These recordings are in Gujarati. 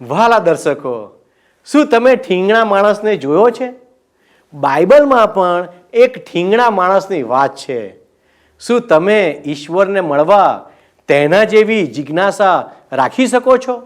વહાલા દર્શકો, શું તમે ઠીંગણા માણસને જોયો છે? બાઇબલમાં પણ એક ઠીંગણા માણસની વાત છે. શું તમે ઈશ્વરને મળવા તેના જેવી જિજ્ઞાસા રાખી શકો છો?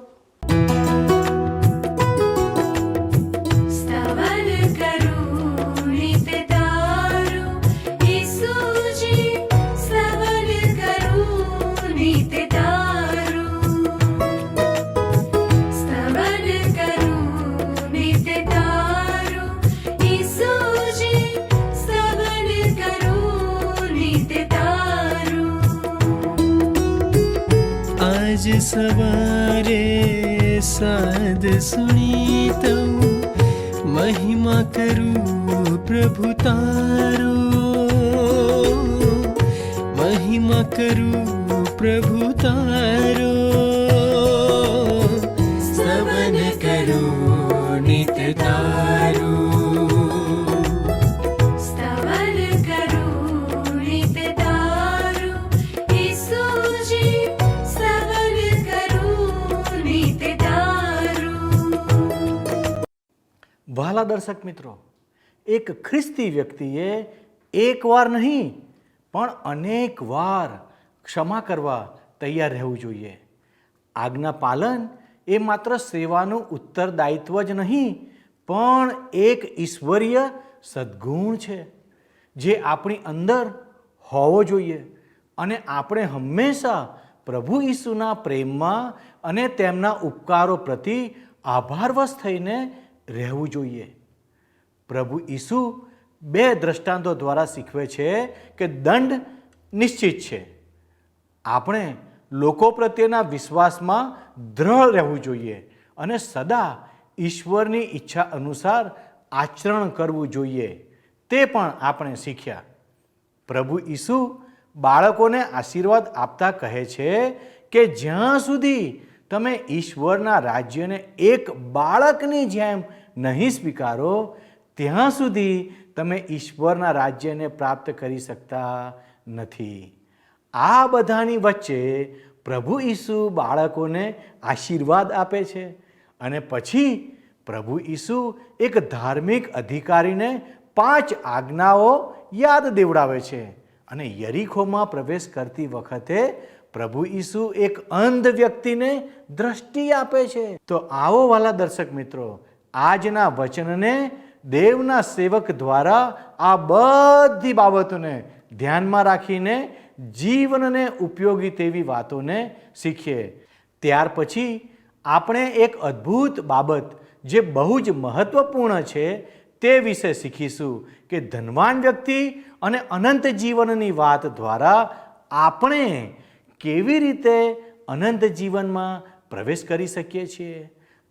आज सवारे साद सुनी तऊ महिमा करूं प्रभु तारो, महिमा करूं प्रभु तारो, स्तवन करूं नित तारो, વહાલા દર્શક મિત્રો, એક ખ્રિસ્તી વ્યક્તિએ એકવાર નહીં પણ અનેક વાર ક્ષમા કરવા તૈયાર રહેવું જોઈએ. આજ્ઞા પાલન એ માત્ર સેવાનું ઉત્તરદાયિત્વ જ નહીં પણ એક ઈશ્વરીય સદ્ગુણ છે જે આપણી અંદર હોવો જોઈએ અને આપણે હંમેશા પ્રભુ ઈસુના પ્રેમમાં અને તેમના ઉપકારો પ્રતિ આભારવશ થઈને રહેવું જોઈએ. પ્રભુ ઈસુ બે દ્રષ્ટાંતો દ્વારા શીખવે છે કે દંડ નિશ્ચિત છે. આપણે લોકો પ્રત્યેના વિશ્વાસમાં દ્રઢ રહેવું જોઈએ અને સદા ઈશ્વરની ઈચ્છા અનુસાર આચરણ કરવું જોઈએ. તે પણ આપણે શીખ્યા. પ્રભુ ઈસુ બાળકોને આશીર્વાદ આપતા કહે છે કે જ્યાં સુધી તમે ઈશ્વરના રાજ્યને એક બાળકની જેમ નહીં સ્વીકારો ત્યાં સુધી તમે ઈશ્વરના રાજ્યને પ્રાપ્ત કરી શકતા નથી. આ બધાની વચ્ચે પ્રભુ ઈસુ બાળકોને આશીર્વાદ આપે છે અને પછી પ્રભુ ઈસુ એક ધાર્મિક અધિકારીને 5 આજ્ઞાઓ યાદ દેવડાવે છે અને યરીખોમાં પ્રવેશ કરતી વખતે પ્રભુ ઈસુ એક અંધ વ્યક્તિને દ્રષ્ટિ આપે છે. તો આવો વાલા દર્શક મિત્રો, આજના વચનને દેવના સેવક દ્વારા આ બધી બાબતોને ધ્યાનમાં રાખીને જીવનને ઉપયોગી તેવી વાતોને શીખીએ. ત્યાર પછી આપણે એક અદ્ભુત બાબત જે બહુ જ મહત્વપૂર્ણ છે તે વિશે શીખીશું કે ધનવાન વ્યક્તિ અને અનંત જીવનની વાત દ્વારા આપણે કેવી રીતે અનંત જીવનમાં પ્રવેશ કરી શકીએ છીએ.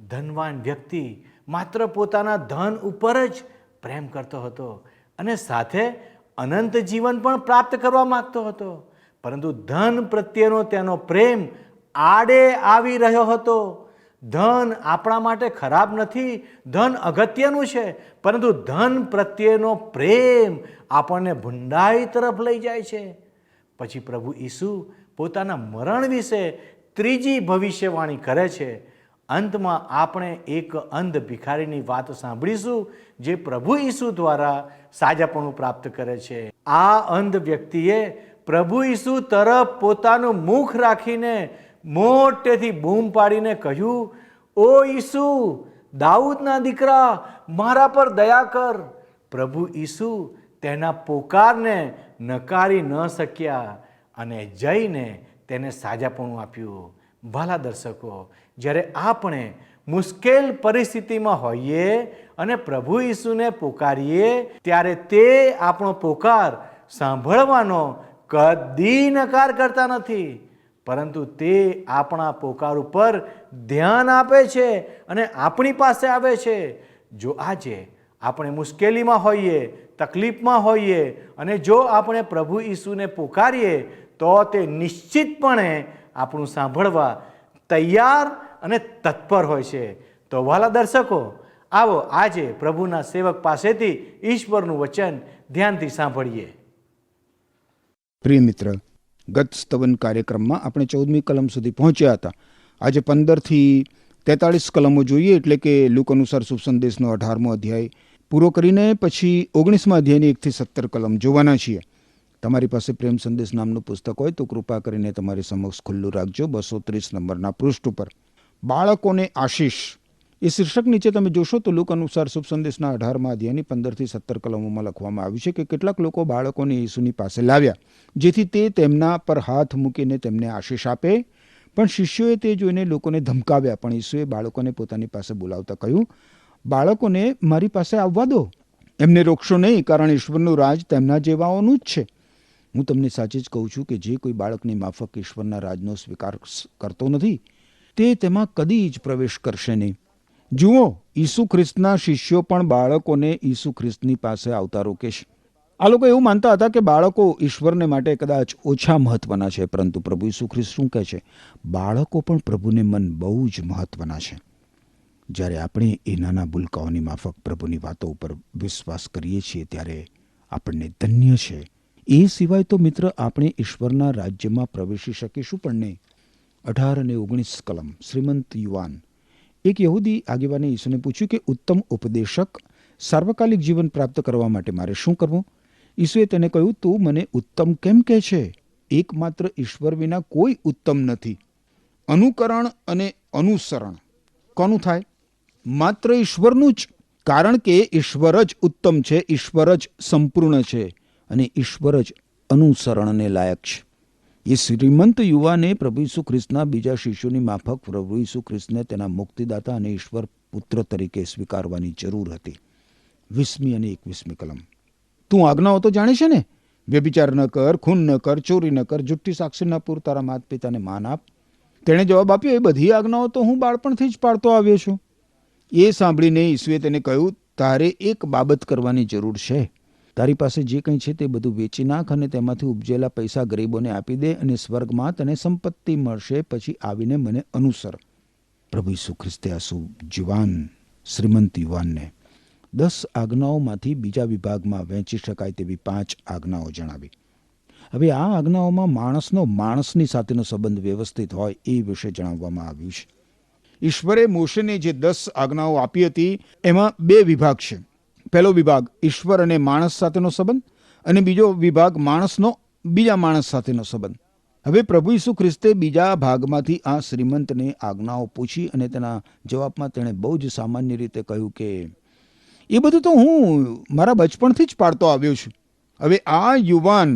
ધનવાન વ્યક્તિ માત્ર પોતાના ધન ઉપર જ પ્રેમ કરતો હતો અને સાથે અનંત જીવન પણ પ્રાપ્ત કરવા માગતો હતો, પરંતુ ધન પ્રત્યેનો તેનો પ્રેમ આડે આવી રહ્યો હતો. ધન આપણા માટે ખરાબ નથી, ધન અગત્યનું છે, પરંતુ ધન પ્રત્યેનો પ્રેમ આપણને ભૂંડાઈ તરફ લઈ જાય છે. પછી પ્રભુ ઈસુ પોતાના મરણ વિશે ત્રીજી ભવિષ્યવાણી કરે છે. અંતમાં આપણે એક અંધ ભિખારીની વાત સાંભળીશું જે પ્રભુ ઈસુ દ્વારા સાજાપણું પ્રાપ્ત કરે છે. આ અંધ વ્યક્તિએ પ્રભુ ઈસુ તરફ પોતાનું મુખ રાખીને મોટેથી બૂમ પાડીને કહ્યું, ઓ ઈસુ, દાઉદના દીકરા, મારા પર દયા કર. પ્રભુ ઈસુ તેના પોકારને નકારી ન શક્યા અને જઈને તેને સાજાપણું આપ્યું. ભલા દર્શકો, જ્યારે આપણે મુશ્કેલ પરિસ્થિતિમાં હોઈએ અને પ્રભુ ઈસુને પોકારીએ ત્યારે તે આપણો પોકાર સાંભળવાનો કદી નકાર કરતા નથી, પરંતુ તે આપણા પોકાર ઉપર ધ્યાન આપે છે અને આપણી પાસે આવે છે. જો આજે આપણે મુશ્કેલીમાં હોઈએ, તકલીફમાં હોઈએ અને જો આપણે પ્રભુ ઈસુને પોકારીએ તો તે નિશ્ચિતપણે આપણું સાંભળવા તૈયાર અને તત્પર હોય છે. તો વહાલા દર્શકો, આવો આજે પ્રભુના સેવક પાસેથી ઈશ્વરનું વચન ધ્યાનથી સાંભળીએ. પ્રિય મિત્ર, ગત સ્તવન કાર્યક્રમમાં આપણે 14મી કલમ સુધી પહોંચ્યા હતા. આજે 15 થી 43 કલમો જોઈએ, એટલે કે લુક અનુસાર શુભ સંદેશનો 18મો અધ્યાય પૂરો કરીને પછી 19મા અધ્યાયની 1 થી 17 કલમ જોવાના છીએ. તમારી પાસે પ્રેમ સંદેશ નામનું પુસ્તક હોય તો કૃપા કરીને તમારી સમક્ષ ખુલ્લું રાખજો. 230 નંબરના પૃષ્ઠ ઉપર બાળકોને આશીષ એ શીર્ષક નીચે તમે જોશો તો લુક અનુસાર શુભ સંદેશના 18મા અધ્યાયની 15 થી 17 કલમોમાં લખવામાં આવ્યું છે કે કેટલાક લોકો બાળકોને યેસુની પાસે લાવ્યા જેથી તે તેમના પર હાથ મૂકીને તેમને આશીષ આપે. પણ શિષ્યોએ તે જોઈને લોકોને ધમકાવ્યા. પણ યેસુએ બાળકોને પોતાની પાસે બોલાવતા કહ્યું, બાળકોને મારી પાસે આવવા દો, એમને રોકશો નહીં, કારણ ઈશ્વરનું રાજ તેમના જેવાઓનું જ છે. હું તમને સાચે જ કહું છું કે જે કોઈ બાળકની માફક ઈશ્વરના રાજનો સ્વીકાર કરતો નથી તે તેમાં કદી જ પ્રવેશ કરશે નહીં. જુઓ, ઈસુ ખ્રિસ્તના શિષ્યો પણ બાળકોને ઈસુ ખ્રિસ્તની પાસે આવતા રોકે છે. આ લોકો એવું માનતા હતા કે બાળકો ઈશ્વરને માટે કદાચ ઓછા મહત્વના છે, પરંતુ પ્રભુ ઈસુ ખ્રિસ્ત શું કહે છે? બાળકો પણ પ્રભુને મન બહુ જ મહત્વના છે. જ્યારે આપણે એ નાના ભૂલકાઓની માફક પ્રભુની વાતો ઉપર વિશ્વાસ કરીએ છીએ ત્યારે આપણને ધન્ય છે. એ સિવાય તો મિત્ર આપણે ઈશ્વરના રાજ્યમાં પ્રવેશી શકીશું પણ નહીં. 18 અને 19 કલમ. શ્રીમંત યુવાન. એક યહૂદી આગેવાને ઈસુને પૂછ્યું કે ઉત્તમ ઉપદેશક, સાર્વકાલિક જીવન પ્રાપ્ત કરવા માટે મારે શું કરવું? ઈસુએ તેને કહ્યું, તું મને ઉત્તમ કેમ કહે છે? એકમાત્ર ઈશ્વર વિના કોઈ ઉત્તમ નથી. અનુકરણ અને અનુસરણ કોનું થાય? માત્ર ઈશ્વરનું જ. કારણ કે ઈશ્વર જ ઉત્તમ છે, ઈશ્વર જ સંપૂર્ણ છે અને ઈશ્વર જ અનુસરણને લાયક છે. એ શ્રીમંત યુવાને પ્રભુ ઈસુ ખ્રિસ્તના બીજા શિષ્યોની માફક પ્રભુ ઈસુ ખ્રિસ્તને તેના મુક્તિદાતા અને ઈશ્વર પુત્ર તરીકે સ્વીકારવાની જરૂર હતી. 20મી અને 21મી કલમ. તું આજ્ઞાઓ તો જાણે છે ને? વ્યભિચાર ન કર, ખૂન ન કર, ચોરી ન કર, જુઠ્ઠી સાક્ષી ન પૂર, તારા માતા પિતાને માન આપ. તેણે જવાબ આપ્યો, એ બધી આજ્ઞાઓ તો હું બાળપણથી જ પાળતો આવ્યો છું. એ સાંભળીને ઈસુએ તેને કહ્યું, તારે એક બાબત કરવાની જરૂર છે. તારી પાસે જે કંઈ છે તે બધું વેચી નાખ અને તેમાંથી ઉપજેલા પૈસા ગરીબોને આપી દે અને સ્વર્ગમાં તને સંપત્તિ મળશે. પછી આવીને મને અનુસર. પ્રભુ ઈસુ ખ્રિસ્તે આ જુવાન શ્રીમંત યુવાનને 10 આજ્ઞાઓમાંથી બીજા વિભાગમાં વહેંચી શકાય તેવી 5 આજ્ઞાઓ જણાવી. હવે આ આજ્ઞાઓમાં માણસનો માણસની સાથેનો સંબંધ વ્યવસ્થિત હોય એ વિશે જણાવવામાં આવ્યું છે. ઈશ્વરે મોશેને જે 10 આજ્ઞાઓ આપી હતી એમાં 2 વિભાગ છે. પહેલો વિભાગ ઈશ્વર અને માણસ સાથેનો સંબંધ અને બીજો વિભાગ માણસનો બીજા માણસ સાથેનો સંબંધ. હવે પ્રભુ ઈસુ ખ્રિસ્તે બીજા ભાગમાંથી આ શ્રીમંતને આજ્ઞાઓ પૂછી અને તેના જવાબમાં તેણે બહુ જ સામાન્ય રીતે કહ્યું કે એ બધું તો હું મારા બચપણથી જ પાળતો આવ્યો છું. હવે આ યુવાન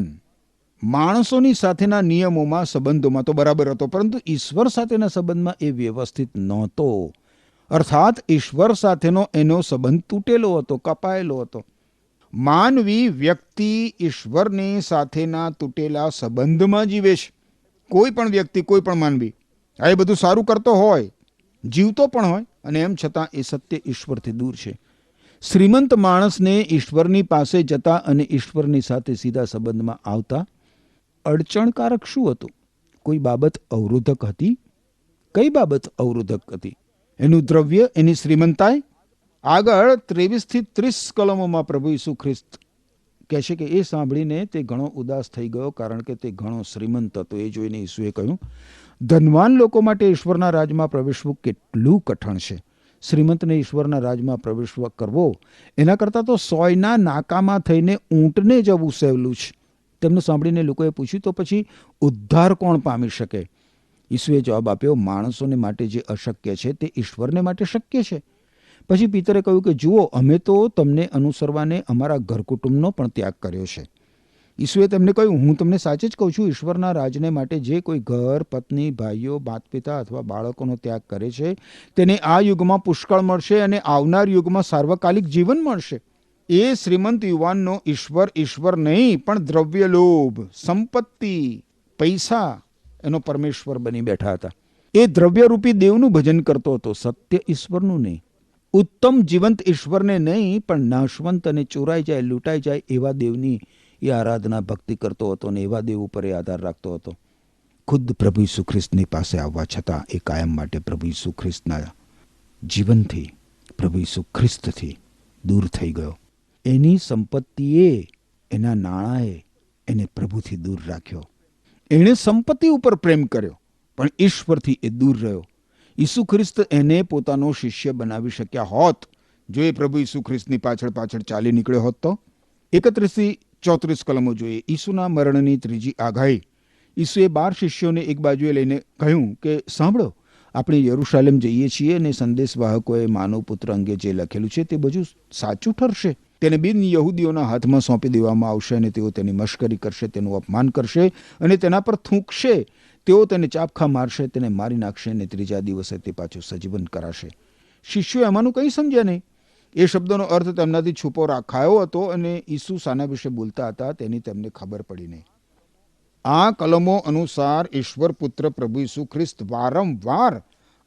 માણસોની સાથેના નિયમોમાં સંબંધોમાં તો બરાબર હતો, પરંતુ ઈશ્વર સાથેના સંબંધમાં એ વ્યવસ્થિત નહોતો. અર્થાત ઈશ્વર સાથેનો એનો સંબંધ તૂટેલો હતો, કપાયેલો હતો. માનવી વ્યક્તિ ઈશ્વરની સાથેના તૂટેલા સંબંધમાં જીવે છે. કોઈ પણ વ્યક્તિ, કોઈ પણ માનવી આ એ બધું સારું કરતો હોય, જીવતો પણ હોય, અને એમ છતાં એ સત્ય ઈશ્વરથી દૂર છે. શ્રીમંત માણસને ઈશ્વરની પાસે જતા અને ઈશ્વરની સાથે સીધા સંબંધમાં આવતા અડચણકારક શું હતું? કોઈ બાબત અવરોધક હતી? કઈ બાબત અવરોધક હતી? એનું દ્રવ્ય, એની શ્રીમંતાઈ. આગળ 23 થી 30 કલમોમાં પ્રભુ ઈસુ ખ્રિસ્ત કહે છે કે એ સાંભળીને તે ઘણો ઉદાસ થઈ ગયો, કારણ કે તે ઘણો શ્રીમંત હતો. એ જોઈને ઈસુએ કહ્યું, ધનવાન લોકો માટે ઈશ્વરના રાજમાં પ્રવેશવું કેટલું કઠણ છે. શ્રીમંતને ઈશ્વરના રાજમાં પ્રવેશ કરવો એના કરતાં તો સોયના નાકામાં થઈને ઊંટને જવું સહેલું છે. તેમનું સાંભળીને લોકોએ પૂછ્યું, તો પછી ઉદ્ધાર કોણ પામી શકે? ઈસુએ જવાબ આપ્યો, માણસોને માટે જે અશક્ય છે તે ઈશ્વરને માટે શક્ય છે. પછી પિતરે કહ્યું કે જુઓ, અમે તો તમને અનુસરવાને અમારા ઘર કુટુંબનો પણ ત્યાગ કર્યો છે. ઈસુએ તેમને કહ્યું, હું તમને સાચે જ કહું છું, ઈશ્વરના રાજને માટે જે કોઈ ઘર, પત્ની, ભાઈઓ, માતા પિતા અથવા બાળકોનો ત્યાગ કરે છે તેને આ યુગમાં પુષ્કળ મળશે અને આવનાર યુગમાં સાર્વકાલિક જીવન મળશે. એ શ્રીમંત યુવાનનો ઈશ્વર નહીં, પણ દ્રવ્ય લોભ, સંપત્તિ, પૈસા એનો પરમેશ્વર બની બેઠા હતા. એ દ્રવ્યરૂપી દેવનું ભજન કરતો હતો, સત્ય ઈશ્વરનું નહીં. ઉત્તમ જીવંત ઈશ્વરને નહીં, પણ નાશવંત અને ચોરાઈ જાય, લૂંટાઈ જાય એવા દેવની એ આરાધના ભક્તિ કરતો હતો અને એવા દેવ ઉપર એ આધાર રાખતો હતો. ખુદ પ્રભુ ઈસુ ખ્રિસ્તની પાસે આવવા છતાં એ કાયમ માટે પ્રભુ ઈસુ ખ્રિસ્તના જીવનથી, પ્રભુ ઈસુ ખ્રિસ્તથી દૂર થઈ ગયો. એની સંપત્તિએ, એના નાણાંએ એને પ્રભુથી દૂર રાખ્યો. એણે સંપત્તિ ઉપર પ્રેમ કર્યો, પણ ઈશ્વરથી એ દૂર રહ્યો. ઈસુ ખ્રિસ્ત એને પોતાનો શિષ્ય બનાવી શક્યા હોત જો એ પ્રભુ ઈસુ ખ્રિસ્તની પાછળ પાછળ ચાલી નીકળ્યો હોત તો. 31 થી 34 કલમો જોઈએ. ઈસુના મરણની ત્રીજી આગાહી. ઈસુએ 12 શિષ્યોને એક બાજુએ લઈને કહ્યું કે સાંભળો, આપણે યરુશાલેમ જઈએ છીએ અને સંદેશવાહકોએ માનવ પુત્ર અંગે જે લખેલું છે તે બધું સાચું ઠરશે. તેને બિન યહૂદીઓના હાથમાં સોંપી દેવામાં આવશે અને તેઓ તેની મશ્કરી કરશે, તેનું અપમાન કરશે અને તેના પર થૂંકશે. તેઓ તેને ચાપખા મારશે, તેને મારી નાખશે અને ત્રીજા દિવસે તે પાછું સજીવન કરાશે. શિષ્યો એમાંનું કંઈ સમજ્યા નહીં. એ શબ્દનો અર્થ તેમનાથી છુપો રાખાયો હતો અને ઈસુ શાના વિશે બોલતા હતા તેની તેમને ખબર પડી નહીં. આ કલમો અનુસાર ઈશ્વર પુત્ર પ્રભુ ઈસુ ખ્રિસ્ત વારંવાર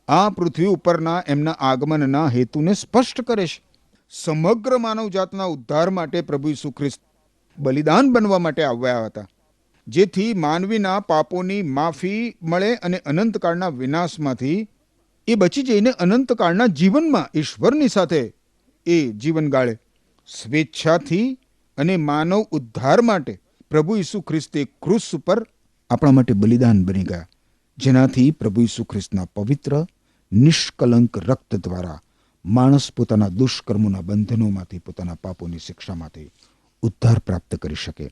આ પૃથ્વી ઉપરના એમના આગમનના હેતુને સ્પષ્ટ કરે છે. સમગ્ર માનવજાતના ઉદ્ધાર માટે પ્રભુ ઈસુ ખ્રિસ્ત બલિદાન બનવા માટે આવ્યા હતા, જેથી માનવીના પાપોની માફી મળે અને અનંતકાળના વિનાશમાંથી એ બચી જઈને અનંતકાળના જીવનમાં ઈશ્વરની સાથે એ જીવન ગાળે. સ્વેચ્છાથી અને માનવ ઉદ્ધાર માટે પ્રભુ ઈસુ ખ્રિસ્તે ક્રૂસ ઉપર આપણા માટે બલિદાન બની ગયા, જેનાથી પ્રભુ ઈસુ ખ્રિસ્તના પવિત્ર નિષ્કલંક રક્ત દ્વારા માણસ પોતાના દુષ્કર્મોના બંધનોમાંથી, પોતાના પાપોની શિક્ષામાંથી ઉદ્ધાર પ્રાપ્ત કરી શકે.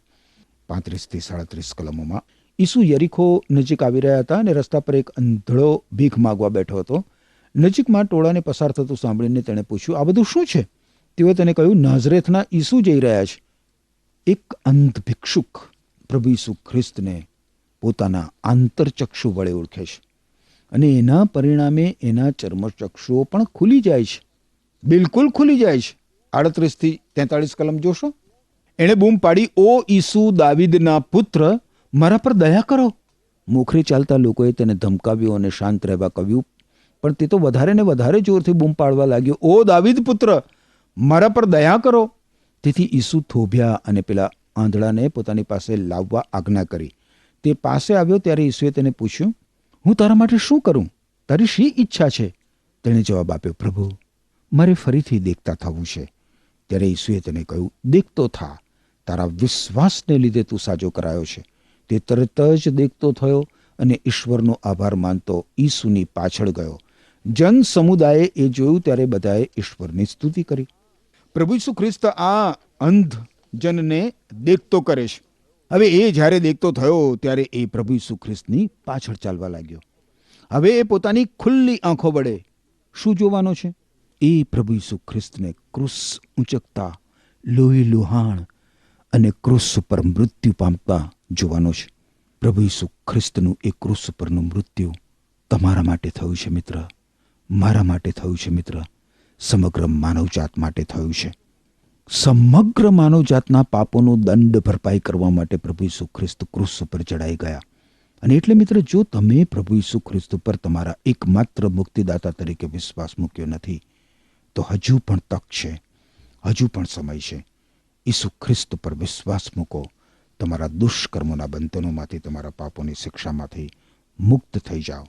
35 થી 37 કલમોમાં ઈસુ યરીખો નજીક આવી રહ્યા હતા અને રસ્તા પર એક અંધળો ભીખ માગવા બેઠો હતો. નજીકમાં ટોળાને પસાર થતું સાંભળીને તેણે પૂછ્યું, આ બધું શું છે? તેઓ તેને કહ્યું, નાઝરેથના ઈસુ જઈ રહ્યા છે. એક અંધ ભિક્ષુક પ્રભુ ઈસુ ખ્રિસ્તને પોતાના આંતરચક્ષુ વડે ઓળખે છે અને એના પરિણામે એના ચર્મચક્ષુઓ પણ ખુલી જાય છે, બિલકુલ ખુલી જાય છે. 38 થી 43 કલમ જોશો. એણે બૂમ પાડી, ઓ ઈસુ દાવીદના પુત્ર, મારા પર દયા કરો. મોખરે ચાલતા લોકોએ તેને ધમકાવ્યો અને શાંત રહેવા કહ્યું, પણ તે તો વધારે ને વધારે જોરથી બૂમ પાડવા લાગ્યો, ઓ દાવીદ પુત્ર, મારા પર દયા કરો. તેથી ઈસુ થોભ્યા અને પેલા આંધળાને પોતાની પાસે લાવવા આજ્ઞા કરી. તે પાસે આવ્યો ત્યારે ઈસુએ તેને પૂછ્યું, હું તારા માટે શું કરું? તારી શી ઈચ્છા છે? તેણે જવાબ આપ્યો, પ્રભુ, મારે ફરીથી દેખતા થવું છે. ત્યારે ઈસુએ તેને કહ્યું, દેખતો થા, તારા વિશ્વાસને લીધે તું સાજો કરાયો છે. તે તરત જ દેખતો થયો અને ઈશ્વરનો આભાર માનતો ઈસુની પાછળ ગયો. જન સમુદાયે એ જોયું ત્યારે બધાએ ઈશ્વરની સ્તુતિ કરી. પ્રભુ ઈસુ ખ્રિસ્ત આ અંધ જનને દેખતો કરે છે. હવે એ જ્યારે દેખતો થયો ત્યારે એ પ્રભુ ઈસુ ખ્રિસ્તની પાછળ ચાલવા લાગ્યો. હવે એ પોતાની ખુલ્લી આંખો વડે શું જોવાનો છે? એ પ્રભુ ઈસુ ખ્રિસ્તને ક્રૂસ ઊંચકતા, લોહી લુહાણ અને ક્રૂસ ઉપર મૃત્યુ પામતા જોવાનો છે. પ્રભુ ઈસુ ખ્રિસ્તનું એ ક્રૂસ ઉપરનું મૃત્યુ તમારા માટે થયું છે મિત્ર, મારા માટે થયું છે મિત્ર, સમગ્ર માનવજાત માટે થયું છે. સમગ્ર માનવજાતના પાપોનો દંડ ભરપાઈ કરવા માટે પ્રભુ ઈસુ ખ્રિસ્ત ક્રૂસ ઉપર ચડાઈ ગયા. અને એટલે મિત્ર, જો તમે પ્રભુ ઈસુ ખ્રિસ્ત પર તમારા એકમાત્ર મુક્તિદાતા તરીકે વિશ્વાસ મૂક્યો નથી તો હજુ પણ તક છે, હજુ પણ સમય છે. ઈસુ ખ્રિસ્ત પર વિશ્વાસ મૂકો. તમારા દુષ્કર્મોના બંધનોમાંથી, તમારા પાપોની શિક્ષામાંથી મુક્ત થઈ જાઓ.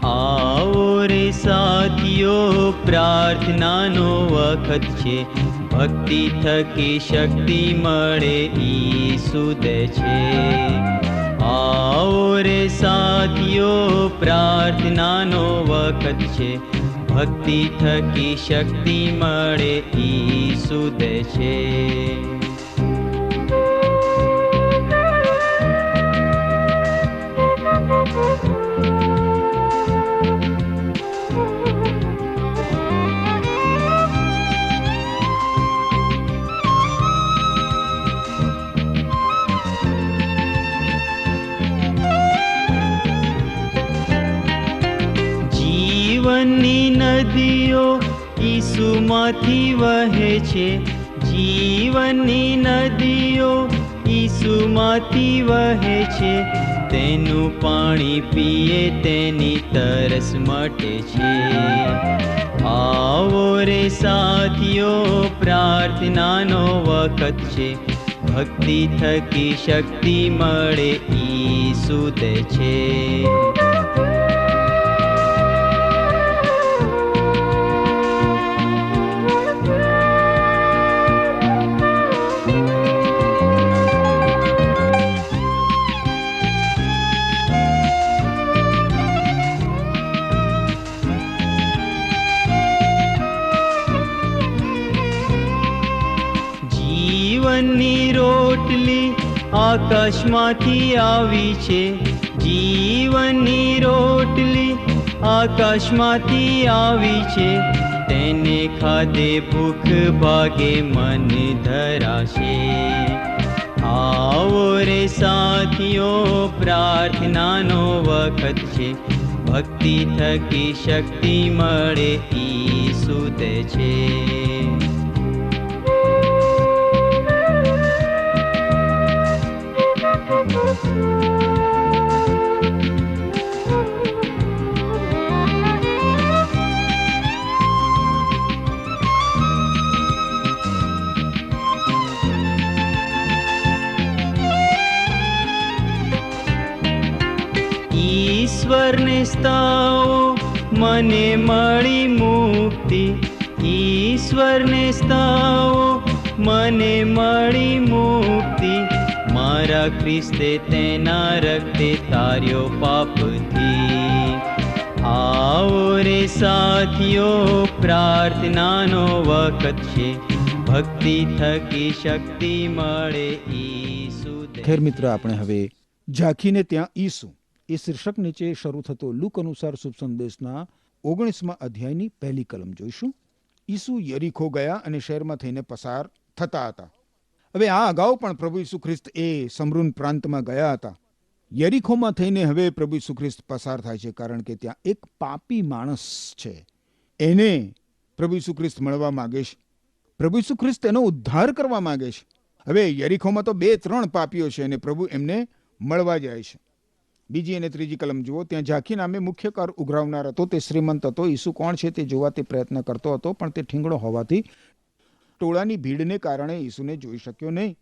આવો રે સાથીઓ, પ્રાર્થનાનો વખત છે. ભક્તિ થકી શક્તિ મળે ઈસુ દે છે. આવો રે સાથીઓ, પ્રાર્થનાનો વખત છે. ભક્તિ થકી શક્તિ મળે ઈસુ દે છે. જીવનની નદીઓ ઈસુમાંથી વહે છે. જીવનની નદીઓ ઈસુમાંથી વહે છે. તેનું પાણી પીએ તેની તરસ મટે છે. આવો રે સાથીઓ, પ્રાર્થનાનો વખત છે. ભક્તિ થકી શક્તિ મળે ઈસુ દે છે. રોટલી આકાશમાંથી આવી છે, જીવનની રોટલી આકાશમાંથી આવી છે, તેને ખાધે ભૂખ ભાગે મન ધરાશે. આવો રે સાથીઓ, પ્રાર્થનાનો વખત છે, ભક્તિ થકી શક્તિ મળે ઈસુ દે છે. ઈશ્વરને સ્તાવો, મને મળી મુક્તિ. ઈશ્વરને સ્તાવો, મને મળી મુક્તિ. મારા ખ્રિસ્તે તેના રક્તે તાર્યો પાપથી. આવો રે સાથીઓ, પ્રાર્થનાનો વખત છે, ભક્તિ થકી શક્તિ મળે ઈસુ દે. ખેર મિત્ર, આપણે હવે ઝાંખીને ત્યાં ઈસુ એ શીર્ષક નીચે શરૂ થતો લુક અનુસાર શુભ સંદેશના 19મા અધ્યાયની પહેલી કલમ જોઈશું. ઈસુ યરીખો ગયા અને શહેરમાં થઈને પસાર થતા હતા. હવે આ અગાઉ પણ પ્રભુ ઈસુ ખ્રિસ્ત એ સમરૂન પ્રાંતમાં ગયા હતા. યરીખોમાં થઈને હવે પ્રભુ ઈસુ ખ્રિસ્ત પસાર થાય છે, કારણ કે ત્યાં એક પાપી માણસ છે. એને પ્રભુ ઈસુ ખ્રિસ્ત મળવા માંગે છે. પ્રભુ ઈસુ ખ્રિસ્ત એનો ઉદ્ધાર કરવા માંગે છે. હવે યરીખોમાં તો 2-3 પાપીઓ છે અને પ્રભુ એમને મળવા જાય છે. બીજી અને ત્રીજી કલમ જુઓ. ત્યાં ઝાંખી નામે મુખ્ય કર ઉઘરાવનાર હતો. તે શ્રીમંત હતો. ઈસુ કોણ છે તે જોવા તે પ્રયત્ન કરતો હતો, પણ તે ઠીંગણો હોવાથી ટોળાની ભીડને કારણે ઈસુને જોઈ શક્યો નહીં.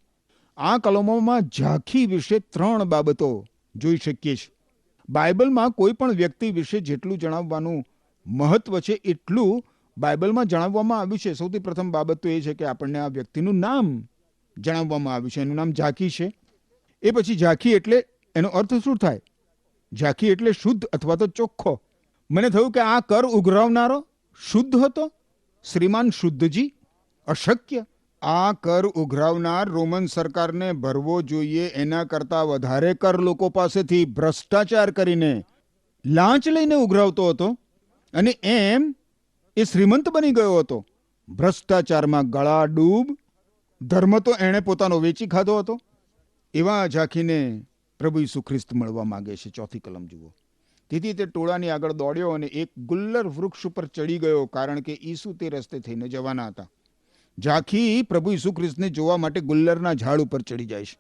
આ કલમોમાં ઝાંખી વિશે 3 બાબતો જોઈ શકીએ છીએ. બાઇબલમાં કોઈ પણ વ્યક્તિ વિશે જેટલું જણાવવાનું મહત્વ છે એટલું બાઇબલમાં જણાવવામાં આવ્યું છે. સૌથી પ્રથમ બાબત તો એ છે કે આપણને આ વ્યક્તિનું નામ જણાવવામાં આવ્યું છે. એનું નામ ઝાંખી છે. એ પછી ઝાંખી એટલે એનો અર્થ શું થાય? ઝાંખી એટલે શુદ્ધ અથવા તો ચોખ્ખો. મને થયું કે આ કર ઉઘરાવનારો શુદ્ધ હતો. શ્રીમાન શુદ્ધજી? અશક્ય. આ કર ઉઘરાવનાર રોમન સરકારને ભરવો જોઈએ એના કરતાં વધારે કર લોકો પાસેથી ભ્રષ્ટાચાર કરીને લાંચ લઈને ઉઘરાવતો હતો, અને એમ એ શ્રીમંત બની ગયો હતો. ભ્રષ્ટાચારમાં ગળા ડૂબ. ધર્મ તો એણે પોતાનો વેચી ખાધો હતો. એવા ઝાંખીને પ્રભુ ઈસુ ખ્રિસ્ત મળવા માંગે છે. ચોથી કલમ જુઓ. તેથી તે ટોળાની આગળ દોડ્યો અને એક ગુલ્લર વૃક્ષ ઉપર ચડી ગયો, કારણ કે ઈસુ તે રસ્તે થઈને જવાના હતા. ઝાંખી પ્રભુ ઈસુ ખ્રિસ્તને જોવા માટે ગુલ્લરના ઝાડ ઉપર ચડી જાય છે.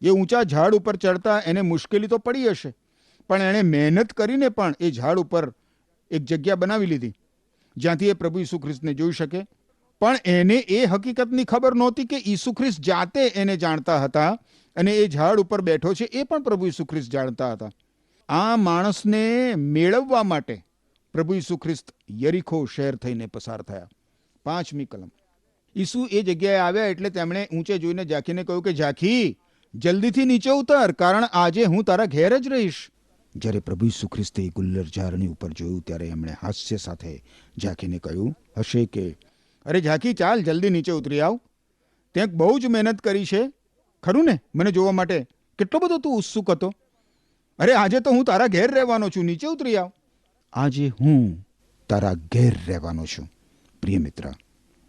એ ઊંચા ઝાડ ઉપર ચડતા એને મુશ્કેલી તો પડી હશે, પણ એણે મહેનત કરીને પણ એ ઝાડ ઉપર એક જગ્યા બનાવી લીધી જ્યાંથી એ પ્રભુ ઈસુ ખ્રિસ્તને જોઈ શકે. પણ એને એ હકીકતની ખબર નહોતી કે ઈસુ ખ્રિસ્ત જાતે એને જાણતા હતા અને એ ઝાડ ઉપર બેઠો છે એ પણ પ્રભુ ઈસુ ખ્રિસ્ત જાણતા હતા. આ માણસને મેળવવા માટે પ્રભુ ઈસુ ખ્રિસ્ત યરીખો શહેર થઈને પસાર થયા. 5મી કલમ. ઈસુ એ જગ્યાએ આવ્યા એટલે તેમણે ઊંચે જોઈને ઝાંખીને કહ્યું કે ઝાંખી, જલ્દીથી નીચે ઉતર, કારણ આજે હું તારા ઘેર જ રહીશ. જ્યારે પ્રભુ ઈસુ ખ્રિસ્તે ગુલ્લર ઝાડની ઉપર જોયું ત્યારે એમણે હાસ્ય સાથે ઝાંખીને કહ્યું હશે કે, અરે ઝાંખી, ચાલ જલ્દી નીચે ઉતરી આવ. તે બહુ જ મહેનત કરી છે, ખરું ને, મને જોવા માટે? કેટલો બધો તું ઉત્સુક હતો. અરે આજે તો હું તારા ઘેર રહેવાનો છું, નીચે ઉતરી આવ. આજે હું તારા ઘેર રહેવાનો છું. પ્રિય મિત્ર,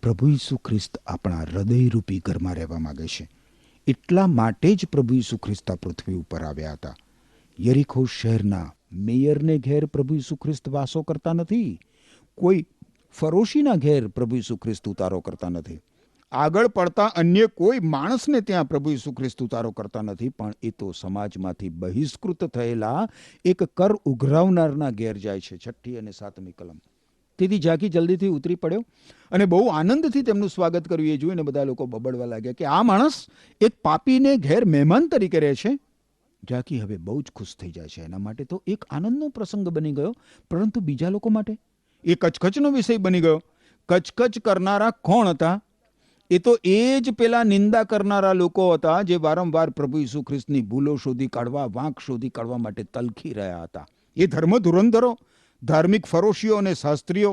પ્રભુ ઈસુ ખ્રિસ્ત આપણા હૃદયરૂપી ઘરમાં રહેવા માંગે છે. એટલા માટે જ પ્રભુ ઈસુ ખ્રિસ્ત આ પૃથ્વી ઉપર આવ્યા હતા. યરીખો શહેરના મેયરને ઘેર પ્રભુ ઈસુ ખ્રિસ્ત વાસો કરતા નથી. કોઈ ફરોશીના ઘેર પ્રભુ ઈસુ ખ્રિસ્ત ઉતારો કરતા નથી. આગળ પડતા અન્ય કોઈ માણસને ત્યાં પ્રભુ ઈસુ ખ્રિસ્ત ઉતારો કરતા નથી. પણ એ તો સમાજમાંથી બહિષ્કૃત થયેલા એક કર ઉઘરાવનારના ઘેર જાય છે. 6ઠ્ઠી અને 7મી કલમ. તેથી ઝાંખી જલ્દીથી ઉતરી પડ્યો અને બહુ આનંદથી તેમનું સ્વાગત કર્યું. એ જોઈને બધા લોકો બબડવા લાગ્યા કે આ માણસ એક પાપીને ઘેર મહેમાન તરીકે રહે છે. ઝાંખી હવે બહુ જ ખુશ થઈ જાય છે. એના માટે તો એક આનંદનો પ્રસંગ બની ગયો, પરંતુ બીજા લોકો માટે એ કચકચનો વિષય બની ગયો. કચકચ કરનારા કોણ હતા? એ તો એ જ પેલા નિંદા કરનારા લોકો હતા જે વારંવાર પ્રભુ ઈસુ ખ્રિસ્તની ભૂલો શોધી કાઢવા, વાંક શોધી કાઢવા માટે તલખી રહ્યા હતા. એ ધર્મ ધુરંધરો, ધાર્મિક ફરોશીઓ અને શાસ્ત્રીઓ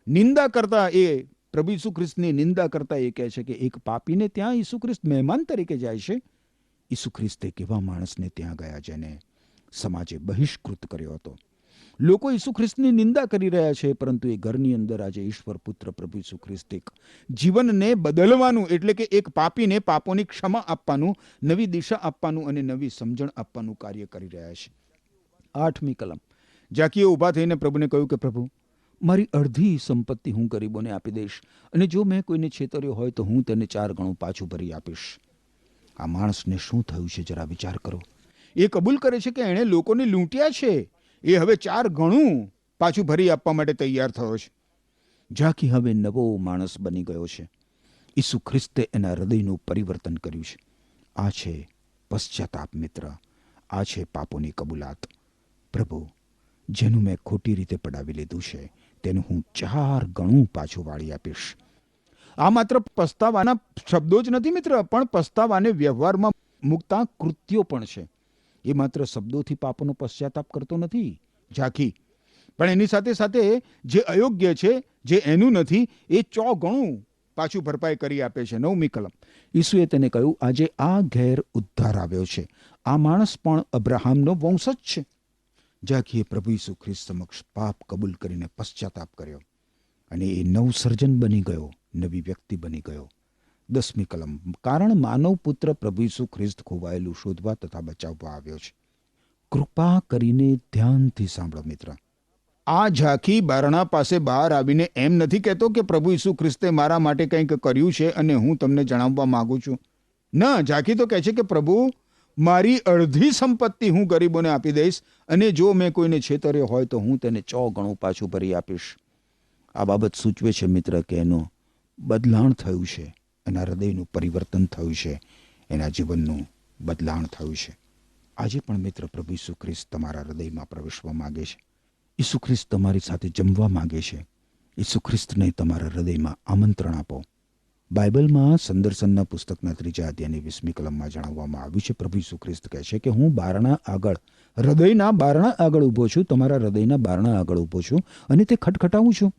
નિંદા કરતા એ પ્રભુ ઈસુ ખ્રિસ્તની નિંદા કરતા એ કહે છે કે એક પાપીને ત્યાં ઈસુ ખ્રિસ્ત મહેમાન તરીકે જાય છે. ઈસુ ખ્રિસ્ત એક એવા માણસને ત્યાં ગયા જેને સમાજે બહિષ્કૃત કર્યો હતો. લોકો ઈસુ ખ્રિસ્તની નિંદા કરી રહ્યા છે, પરંતુ એ ઘરની અંદર આજે ઈશ્વર પુત્ર પ્રભુ ઈસુ ખ્રિસ્ત એક જીવનને બદલવાનું, એટલે કે એક પાપીને પાપોની ક્ષમા આપવાનું, નવી દિશા આપવાનું અને નવી સમજણ આપવાનું કાર્ય કરી રહ્યા છે. 8મી કલમ. ઝાકીએ ઊભા થઈને પ્રભુને કહ્યું કે પ્રભુ, મારી અડધી સંપત્તિ હું ગરીબોને આપી દઈશ, અને જો મેં કોઈને છેતર્યો હોય તો હું તેને 4 ગણું પાછું ભરી આપીશ. આ માણસને શું થયું છે જરા વિચાર કરો. એ કબૂલ કરે છે કે એણે લોકોને લૂંટ્યા છે. એ હવે 4 ગણું પાછું ભરી આપવા માટે તૈયાર થયો છે. ઝાકી હવે નવો માણસ બની ગયો છે. ઈસુ ખ્રિસ્તે એના હૃદયનું પરિવર્તન કર્યું છે. આ છે પશ્ચાતાપ મિત્ર. આ છે પાપોની કબૂલાત. પ્રભુ, જેનું મેં ખોટી રીતે પડાવી લીધું છે તેનું હું 4 ગણું પાછું વાળી આપીશ. આ માત્ર પસ્તાવાના શબ્દો જ નથી મિત્ર, પણ પસ્તાવાને વ્યવહારમાં મૂકતા કૃત્યો પણ છે. એ માત્ર શબ્દોથી પાપોનો પશ્ચાતાપ કરતો નથી ઝાકી, પણ એની સાથે સાથે જે અયોગ્ય છે, જે એનું નથી, એ 100 ગણું પાછું ભરપાઈ કરી આપે છે. 9મી કલમ. ઈસુએ તેને કહ્યું, આજે આ ઘેર ઉદ્ધાર આવ્યો છે. આ માણસ પણ અબ્રાહામનો વંશજ છે. ઝાકીએ પ્રભુ ઈસુ ખ્રિસ્ત સમક્ષ પાપ કબૂલ કરીને પશ્ચાતાપ કર્યો અને એ નવસર્જન બની ગયો, નવી વ્યક્તિ બની ગયો. 10મી કલમ. કારણ માનવ પુત્ર પ્રભુ ઈસુ ખ્રિસ્ત ખોવાયેલું શોધવા તથા બચાવવા આવ્યો છે. કૃપા કરીને ધ્યાનથી સાંભળો મિત્ર. આ ઝાંખી બારણા પાસે બહાર આવીને એમ નથી કહેતો કે પ્રભુ ઈસુ ખ્રિસ્તે મારા માટે કંઈક કર્યું છે અને હું તમને જણાવવા માંગુ છું. ના, ઝાંખી તો કહે છે કે પ્રભુ, મારી અડધી સંપત્તિ હું ગરીબોને આપી દઈશ, અને જો મેં કોઈને છેતર્યો હોય તો હું તેને 100 ગણું પાછું ભરી આપીશ. આ બાબત સૂચવે છે મિત્ર કે એનું બદલાણ થયું છે, એના હૃદયનું પરિવર્તન થયું છે, એના જીવનનું બદલાણ થયું છે. આજે પણ મિત્ર પ્રભુ ઈસુ ખ્રિસ્ત તમારા હૃદયમાં પ્રવેશવા માગે છે. ઈસુ ખ્રિસ્ત તમારી સાથે જમવા માગે છે. ઈસુ ખ્રિસ્તને તમારા હૃદયમાં આમંત્રણ આપો. બાઇબલમાં સંદર્શનના પુસ્તકના 3 અધ્યાયની 20મી કલમમાં જણાવવામાં આવ્યું છે, પ્રભુ ઈસુ ખ્રિસ્ત કહે છે કે હું બારણા આગળ, હૃદયના બારણા આગળ ઊભો છું, તમારા હૃદયના બારણા આગળ ઊભો છું અને તે ખટખટાવું છું.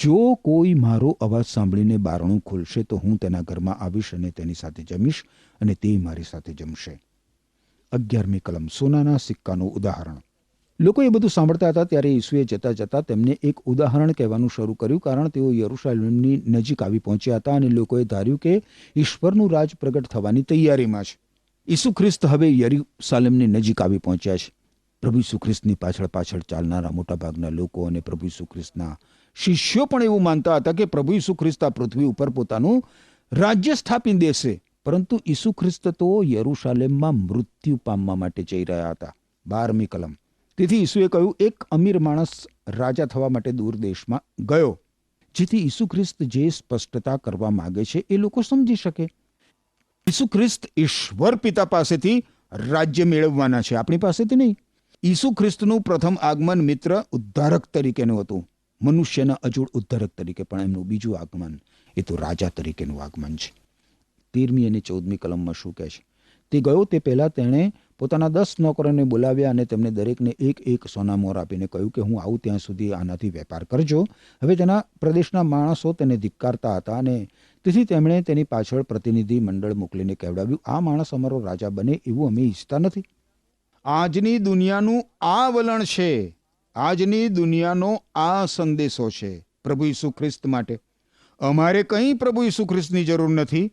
જો કોઈ મારો અવાજ સાંભળીને બારણું ખોલશે તો હું તેના ઘરમાં આવીશ અને તેની સાથે જમીશ અને તે મારી સાથે જમશે. 11મી કલમ. સોનાના સિક્કાનું ઉદાહરણ. લોકો એ બધું સાંભળતા હતા ત્યારે ઈસુએ જતા જતા તેમને એક ઉદાહરણ કહેવાનું શરૂ કર્યું, કારણ તેઓ યરૂશાલેમની નજીક આવી પહોંચ્યા હતા અને લોકોએ ધાર્યું કે ઈશ્વરનું રાજ પ્રગટ થવાની તૈયારીમાં છે. ઈસુ ખ્રિસ્ત હવે યરૂશાલેમની નજીક આવી પહોંચ્યા છે. પ્રભુ ઈસુ ખ્રિસ્તની પાછળ પાછળ ચાલનારા મોટાભાગના લોકો અને પ્રભુ ઈસુ ખ્રિસ્તના શિષ્યો પણ એવું માનતા હતા કે પ્રભુ ઈસુ ખ્રિસ્ત આ પૃથ્વી ઉપર પોતાનું રાજ્ય સ્થાપી દેશે. પરંતુ ઈસુ ખ્રિસ્ત તો યરૂશાલેમમાં મૃત્યુ પામવા માટે જઈ રહ્યા હતા. 12મી કલમ. તેથી ઈસુએ કહ્યું, એક અમીર માણસ રાજા થવા માટે દૂર દેશમાં ગયો, જેથી ઈસુ ખ્રિસ્ત જે સ્પષ્ટતા કરવા માંગે છે એ લોકો સમજી શકે. ઈસુ ખ્રિસ્ત ઈશ્વર પિતા પાસેથી રાજ્ય મેળવવાના છે, આપણી પાસેથી નહીં. ઈસુ ખ્રિસ્તનું પ્રથમ આગમન મિત્ર ઉદ્ધારક તરીકેનું હતું, મનુષ્યના અજોડ ઉદ્ધારક તરીકે, પણ એમનું બીજું આગમન એ તો રાજા તરીકેનું આગમન છે. 13મી અને 14મી કલમમાં શું કહે છે? તે ગયો તે પહેલાં તેણે પોતાના 10 નોકરોને બોલાવ્યા અને તેમને દરેકને 1 સોના મોર આપીને કહ્યું કે હું આવું ત્યાં સુધી આનાથી વેપાર કરજો. હવે તેના પ્રદેશના માણસો તેને ધિક્કારતા હતા અને તેથી તેમણે તેની પાછળ પ્રતિનિધિ મંડળ મોકલીને કહેવડાવ્યું, આ માણસ અમારો રાજા બને એવું અમે ઈચ્છતા નથી. આજની દુનિયાનું આ વલણ છે, આજની દુનિયાનો આ સંદેશો છે પ્રભુ ઈસુ ખ્રિસ્ત માટે. અમારે કંઈ પ્રભુ ઈસુ ખ્રિસ્તની જરૂર નથી,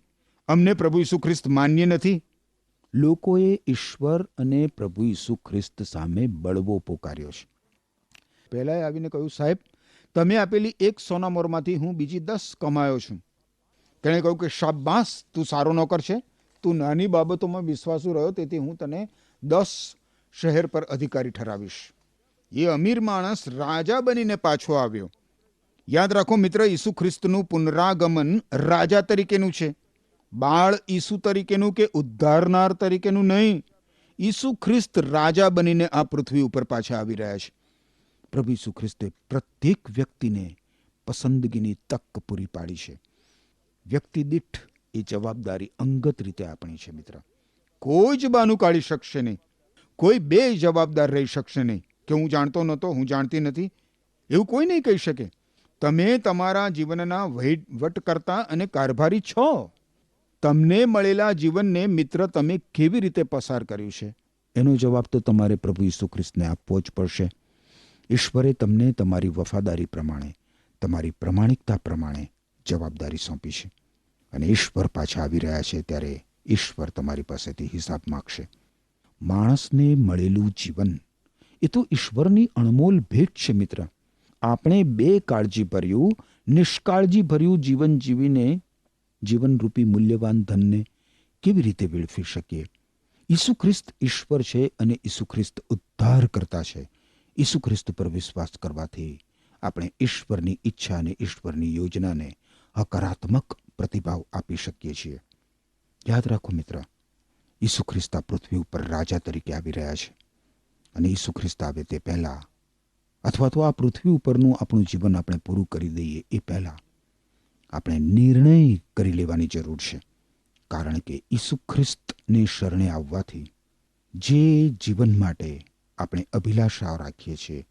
અમને પ્રભુ ઈસુ ખ્રિસ્ત માન્ય નથી. લોકોએ ઈશ્વર અને પ્રભુ ઈસુ ખ્રિસ્ત સામે બળવો પોકાર્યો છે. પહેલાં આવીને કહ્યું, સાહેબ, તમે આપેલી 1 સોના મોરમાંથી હું બીજી 10 કમાયો છું. તેણે કહ્યું કે શાબાશ, તું સારો નોકર છે, તું નાની બાબતોમાં વિશ્વાસુ રહ્યો, તેથી હું તને 10 શહેર પર અધિકારી ઠરાવીશ. એ અમીર માણસ રાજા બનીને પાછો આવ્યો. યાદ રાખો મિત્ર, ઈસુ ખ્રિસ્તનું પુનરાગમન રાજા તરીકેનું છે, બાળ ઈસુ તરીકેનું કે ઉદ્ધારનાર તરીકેનું નહીં. ઈસુ ખ્રિસ્ત રાજા બનીને આ પૃથ્વી ઉપર પાછા આવી રહ્યા છે. પ્રભુ ઈસુ ખ્રિસ્તે પ્રત્યેક વ્યક્તિને પસંદગીની તક પૂરી પાડી છે. વ્યક્તિ દીઠ એ જવાબદારી અંગત રીતે આપણી છે મિત્ર. કોઈ જ બાનું કાઢી શકશે નહીં, કોઈ બે જવાબદાર રહી શકશે નહીં કે હું જાણતો નહોતો, હું જાણતી નથી, એવું કોઈ નહીં કહી શકે. તમે તમારા જીવનના વહીવટકર્તા અને કારભારી છો. તમને મળેલા જીવનને મિત્ર તમે કેવી રીતે પસાર કર્યું છે એનો જવાબ તો તમારે પ્રભુ ઈસુ ખ્રિસ્તને આપવો જ પડશે. ઈશ્વરે તમને તમારી વફાદારી પ્રમાણે, તમારી પ્રમાણિકતા પ્રમાણે જવાબદારી સોંપી છે અને ઈશ્વર પાછા આવી રહ્યા છે ત્યારે ઈશ્વર તમારી પાસેથી હિસાબ માગશે. માણસને મળેલું જીવન એ તો ઈશ્વરની અણમોલ ભેટ છે મિત્ર. આપણે બેકાળજીભર્યું, નિષ્કાળજીભર્યું જીવન જીવીને જીવનરૂપી મૂલ્યવાન ધનને કેવી રીતે વેડફી શકીએ? ઈસુ ખ્રિસ્ત ઈશ્વર છે અને ઈસુ ખ્રિસ્ત ઉદ્ધાર કરતા છે. ઈસુ ખ્રિસ્ત પર વિશ્વાસ કરવાથી આપણે ઈશ્વરની ઈચ્છા અને ઈશ્વરની યોજનાને હકારાત્મક પ્રતિભાવ આપી શકીએ છીએ. યાદ રાખો મિત્ર, ઈસુ ખ્રિસ્ત આ પૃથ્વી ઉપર રાજા તરીકે આવી રહ્યા છે અને ઈસુ ખ્રિસ્ત આવે તે પહેલા, અથવા તો આ પૃથ્વી ઉપરનું આપણું જીવન આપણે પૂરું કરી દઈએ એ પહેલા આપણે નિર્ણય કરી લેવાની જરૂર છે. કારણ કે ઈસુ ખ્રિસ્તને શરણે આવવાથી જે જીવન માટે આપણે અભિલાષાઓ રાખીએ છીએ,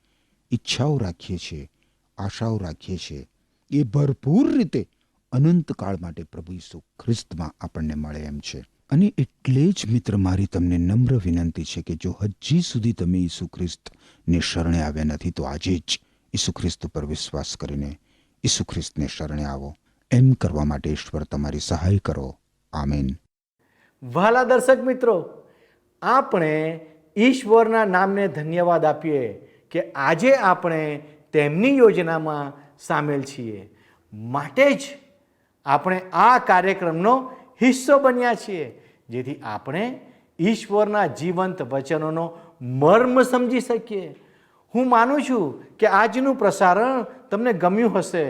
ઈચ્છાઓ રાખીએ છીએ, આશાઓ રાખીએ છીએ, એ ભરપૂર રીતે અનંતકાળ માટે પ્રભુ ઈસુ ખ્રિસ્તમાં આપણને મળે એમ છે. અને એટલે જ મિત્ર, મારી તમને નમ્ર વિનંતી છે કે જો હજી સુધી તમે ઈસુ ખ્રિસ્તને શરણે આવ્યા નથી તો આજે જ ઈસુ ખ્રિસ્ત પર વિશ્વાસ કરીને ઈસુ ખ્રિસ્તને શરણે આવો. એમ કરવા માટે ઈશ્વર તમારી સહાય કરો. આમેન. વહાલા દર્શક મિત્રો, આપણે ઈશ્વરના નામને ધન્યવાદ આપીએ કે આજે આપણે તેમની યોજનામાં સામેલ છીએ. માટે જ આપણે આ કાર્યક્રમનો હિસ્સો બન્યા છીએ, જેથી આપણે ઈશ્વરના જીવંત વચનોનો મર્મ સમજી શકીએ. હું માનું છું કે આજનું પ્રસારણ તમને ગમ્યું હશે.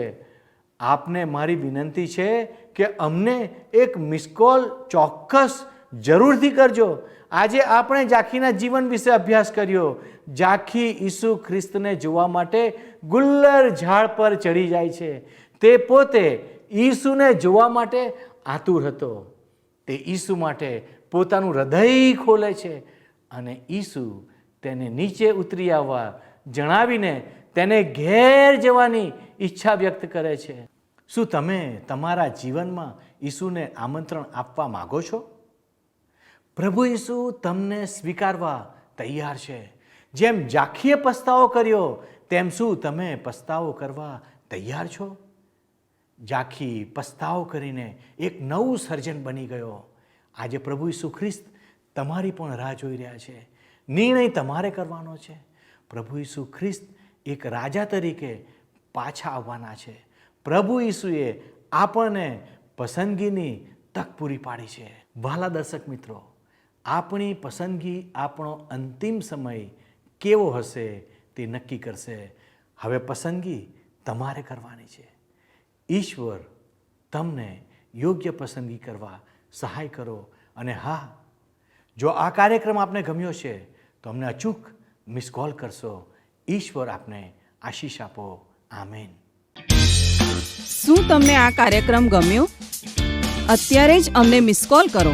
આપને મારી વિનંતી છે કે અમને એક મિસ કોલ ચોક્કસ જરૂરથી કરજો. આજે આપણે ઝાંખીના જીવન વિશે અભ્યાસ કર્યો. ઝાંખી ઈસુ ખ્રિસ્તને જોવા માટે ગુલ્લર ઝાડ પર ચડી જાય છે. તે પોતે ઈસુને જોવા માટે આતુર હતો. તે ઈસુ માટે પોતાનું હૃદય ખોલે છે અને ઈસુ તેને નીચે ઉતરી આવવા જણાવીને તેને ઘેર જવાની ઈચ્છા વ્યક્ત કરે છે. શું તમે તમારા જીવનમાં ઈસુને આમંત્રણ આપવા માગો છો? પ્રભુ ઈસુ તમને સ્વીકારવા તૈયાર છે. જેમ ઝાંખીએ પસ્તાવો કર્યો તેમ શું તમે પસ્તાવો કરવા તૈયાર છો? ઝાંખી પસ્તાવો કરીને એક નવું સર્જન બની ગયો. આજે પ્રભુ ઈસુ ખ્રિસ્ત તમારી પણ રાહ જોઈ રહ્યા છે. નિર્ણય તમારે કરવાનો છે. પ્રભુ ઈસુ ખ્રિસ્ત એક રાજા તરીકે પાછા આવવાના છે. પ્રભુ ઈસુએ આપણને પસંદગીની તક પૂરી પાડી છે. વહાલા દર્શક મિત્રો, આપણી પસંદગી આપણો અંતિમ સમય કેવો હશે તે નક્કી કરશે. હવે પસંદગી તમારે કરવાની છે. ઈશ્વર તમને યોગ્ય પસંદગી કરવા સહાય કરો. અને હા, જો આ કાર્યક્રમ આપને ગમ્યો છે તો અમને અચૂક મિસ કોલ કરશો. ઈશ્વર આપને આશીષ આપો. આમેન. શું તમને આ કાર્યક્રમ ગમ્યો? અત્યારે જ અમને મિસ કોલ કરો.